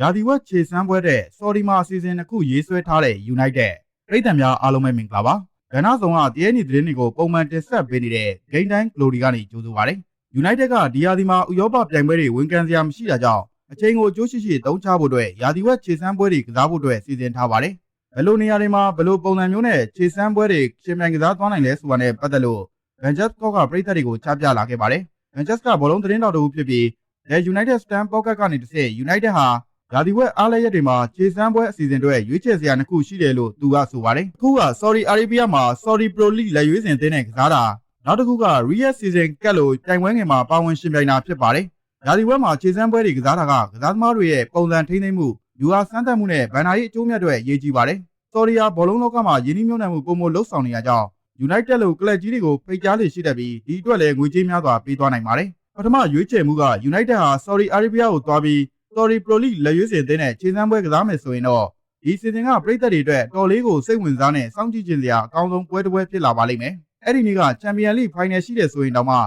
ရာသီဝက်ခြေစမ်းပွဲတဲ့ဆော်ဒီမှာအစီအစဉ်တစ်ခုရေးဆွဲထားတဲ့ United ပြည်သူများအားလုံးပဲမင်္ဂလာပါ။ကဏ္ဍဆောင်ကတရေနီသတင်းတွေကိုပုံမှန်တင်ဆက်ပေးနေတဲ့ Game Time Glory ကနေကြိုဆိုပါရစေ။ United ကဒီရာသီမှာဥရောပပြိုင်ပွဲတွေဝန်ခံစရာမရှိတာကြောင့်အချိန်ကိုအကျိုးရှိရှိသုံးချဖို့အတွက်ရာသီဝက်ခြေစမ်းပွဲတွေကစားဖို့အတွက်စီစဉ်ထားပါတယ်။ဘယ်လိုနေရာတွေမှာဘယ်လိုပုံစံမျိုးနဲ့ခြေစမ်းပွဲတွေရှင်ပြိုင်ကစားသွားနိုင်လဲဆိုတာနဲ့ပတ်သက်လို့ Manchester ကပြည်သက်တွေကိုချပြလာခဲ့ပါတယ်။ Manchester ဘောလုံးသတင်းတော်တူဖြစ်ပြီး The United Stand Pocket ကနေတစ်ဆင့် United ဟာရာသီဝက်အားလျက်တွေမှာခြေစမ်းပွဲအစီအစဉ်တွေရွေးချယ်စရာနှစ်ခုရှိတယ်လို့သူကဆိုပါတယ်။တစ်ခုက Saudi Arabia မှာ Saudi Pro League လက်ရွေးစင်အသင်းနဲ့ကစားတာနောက်တစ်ခုက Riyadh Season Cup လို့ပြိုင်ပွဲငယ်မှာပါဝင်ရှင်ပြိုင်တာဖြစ်ပါတယ်။ရာသီဝက်မှာခြေစမ်းပွဲတွေကစားတာကကစားသမားတွေရဲ့ပုံစံထိန်းသိမ်းမှု၊ယူဟာစမ်းသပ်မှုနဲ့ဗန်နာရေးအကျိုးမြတ်တွေအရေးကြီးပါတယ်။ Saudi ဘောလုံးလောကမှာယင်းနှိမ့်ညွှန်းနှံမှုပုံမလှုပ်ဆောင်နေရကြောင်း United လို့ကလပ်ကြီးတွေကိုဖိတ်ကြားလေရှိတတ်ပြီးဒီအတွက်လည်းငွေကြေးများစွာပေးသွားနိုင်ပါတယ်။ပထမရွေးချယ်မှုက United ဟာ Saudi Arabia ကိုသွားပြီးSaudi Pro League လက်ရွေးစင်အသင်းနဲ့ခြေစမ်းပွဲကစားမယ်ဆိုရင်တော့ဒီစီစဉ်ကပြည်သက်တွေအတွက်တော်လေးကိုစိတ်ဝင်စားနဲ့စောင့်ကြည့်ခြင်းစရာအကောင်းဆုံးပွဲတစ်ပွဲဖြစ်လာပါလိမ့်မယ်။အဲ့ဒီနေ့က Champions League Final ရှိတယ်ဆိုရင်တောင်မှ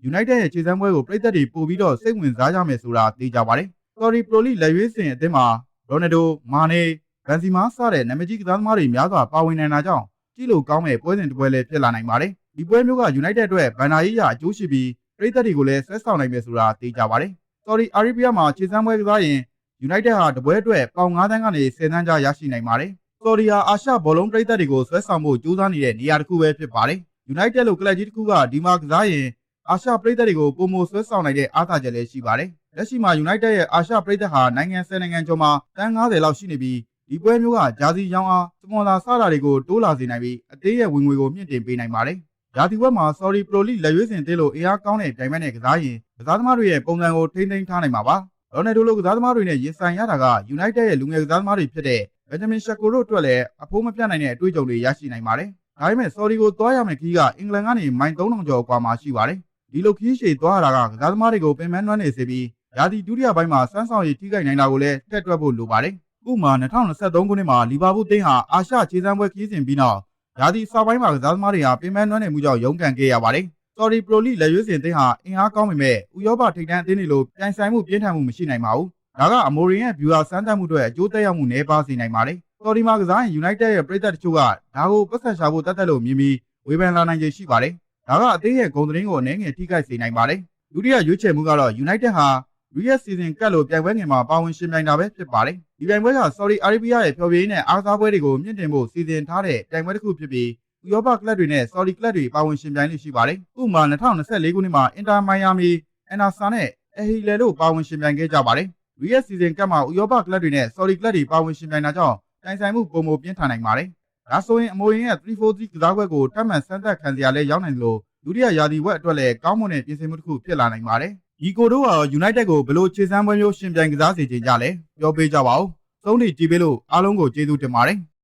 United ရဲ့ခြေစမ်းပွဲကိုပြည်သက်တွေပို့ပြီးတော့စိတ်ဝင်စားကြမယ်ဆိုတာသိကြပါတယ်။ Saudi Pro League လက်ရွေးစင်အသင်းမှာ Ronaldo, Mane, Benzema စတဲ့နာမည်ကြီးကစားသမားတွေများစွာပါဝင်နိုင်တာကြောင့်ကြည့်လို့ကောင်းမဲ့ပွဲစဉ်တစ်ပွဲလည်းဖြစ်လာနိုင်ပါတယ်။ဒီပွဲမျိုးက United အတွက်ဗန်နာရေးရအကျိုးရှိပြီးပြည်သက်တွေကိုလည်းဆွဲဆောင်နိုင်မယ်ဆိုတာသိကြပါတယ်။ Saudi Arabia မှာခြေစမ်းပွဲကစားရင် United ဟာတပွဲအတွက်ပေါင်9 သန်းကနေ10 သန်းကြားရရှိနိုင်ပါတယ်။ Saudi ဟာအာရှဘောလုံးပြည်သက်တွေကိုဆွဲဆောင်ဖို့ကြိုးစားနေတဲ့နေရာတစ်ခုပဲဖြစ်ပါတယ်။ United လို့ကလပ်ကြီးတစ်ခုကဒီမှာကစားရင်အာရှပြည်သက်တွေကိုပုံမဆွဲဆောင်နိုင်တဲ့အားသာချက်လည်းရှိပါတယ်။လက်ရှိမှာ United ရဲ့အာရှပြည်သက်ဟာနိုင်ငံ10 နိုင်ငံကျော်မှာတန်း90လောက်ရှိနေပြီးဒီပွဲမျိုးကဂျာစီရောင်းအားစပွန်ဆာစတာတွေကိုတိုးလာစေနိုင်ပြီးအသေးရဲ့ဝင်ငွေကိုမြင့်တင်ပေးနိုင်ပါတယ်။ရာသီဝက်မှာ Saudi Pro League လက်ရွေးစင်သေးလို့အားကောင်းတဲ့ပြိုင်ပွဲနဲ့ကစားရင်ကစားသမားတွေရဲ့ပုံစံကိုထိန်းသိမ်းထားနိုင်မှာပါ။ Ronaldo လိုကစားသမားတွေနဲ့ရင်ဆိုင်ရတာက United ရဲ့လူငယ်ကစားသမားတွေဖြစ်တဲ့ Benjamin Sesko တို့အတွက်လည်းအဖိုးမပြတ်နိုင်တဲ့အတွေ့အကြုံတွေရရှိနိုင်ပါတယ်။ဒါပေမဲ့ Saudi ကိုသွားရမယ့်ခီးကအင်္ဂလန်ကနေမိုင်3000ကျော်အကွာမှာရှိပါတယ်။ဒီလိုခီးရှည်သွားရတာကကစားသမားတွေကိုပင်ပန်းနွမ်းနေစေပြီးရာသီဒုတိယပိုင်းမှာစမ်းဆောင်ရည်ထိခိုက်နိုင်တာကိုလည်းထည့်တွက်ဖို့လိုပါတယ်။ဥပမာ2023ခုနှစ်မှာလီဗာပူးတင်းဟာအာရှခြေစမ်းပွဲခီးစဉ်ပြီးနောက်ရာသီစပိုင်းမှာကစားသမားတွေဟာပင်ပန်းနွမ်းနေမှုကြောင့်ရုန်းကန်ခဲ့ရပါတယ်။ Saudi Pro League လက်ရွေးစင်အသင်းဟာအင်အားကောင်းပေမဲ့ဥရောပထိပ်တန်းအသင်းတွေလိုပြိုင်ဆိုင်မှုပြင်းထန်မှုမရှိနိုင်ပါဘူး။ဒါကအမိုရင်ရဲ့ဗျူဟာစမ်းသပ်မှုတွေအကျိုးသက်ရောက်မှုနည်းပါးစေနိုင်ပါတယ်။ Saudi မှာကစားရင် United ရဲ့ပြည်သက်တချို့ကဒါကိုပတ်သက်ရှာဖို့တတ်တယ်လို့မြင်ပြီးဝေဖန်လာနိုင်ခြေရှိပါတယ်။ဒါကအသင်းရဲ့ဂုဏ်သတင်းကိုအနည်းငယ်ထိခိုက်စေနိုင်ပါတယ်။ဒုတိယရွေးချယ်မှုကတော့ United ဟာ Riyadh Season Cup လို့ပြိုင်ပွဲငယ်မှာပါဝင်ရှင်ပြိုင်တာပဲဖြစ်ပါတယ်။ဒီပြိုင်ပွဲက Saudi Arabia ရဲ့ဖျော်ဖြေရေးနဲ့အားကစားပွဲတွေကိုမြင့်တင်ဖို့စီစဉ်ထားတဲ့ပြိုင်ပွဲတစ်ခုဖြစ်ပြီးဥရောပကလပ်တွေနဲ့ Saudi ကလပ်တွေပါဝင်ရှင်ပြိုင်လို့ရှိပါတယ်။ဥပမာ2024ခုနှစ်မှာ Inter Miami, Al-Nassr နဲ့ Al-Hilal တို့ပါဝင်ရှင်ပြိုင်ခဲ့ကြပါတယ်။ Riyadh Season Cup မှာဥရောပကလပ်တွေနဲ့ Saudi ကလပ်တွေပါဝင်ရှင်ပြိုင်တာကြောင့်ပြိုင်ဆိုင်မှုပုံမပြင်းထန်နိုင်ပါတယ်။ဒါဆိုရင်အမိုရင်ရဲ့3-4-3ကစားကွက်ကိုထပ်မံစမ်းသပ်ခံစရာလည်းရောက်နိုင်လို့ဒုတိယရာသီဝက်အတွက်လည်းကောင်းမွန်တဲ့ပြင်ဆင်မှုတစ်ခုဖြစ်လာနိုင်ပါတယ်။ဒီကိုတို့က United ကိုဘယ်လိုခြေစမ်းပွဲမျိုးရှင်ပြိုင်ကစားစေချင်ကြလဲပြောပေးကြပါဦး။သုံးထိကြည့်ပေးလို့အားလုံးကိုကျေးဇူးတင်ပါတယ်။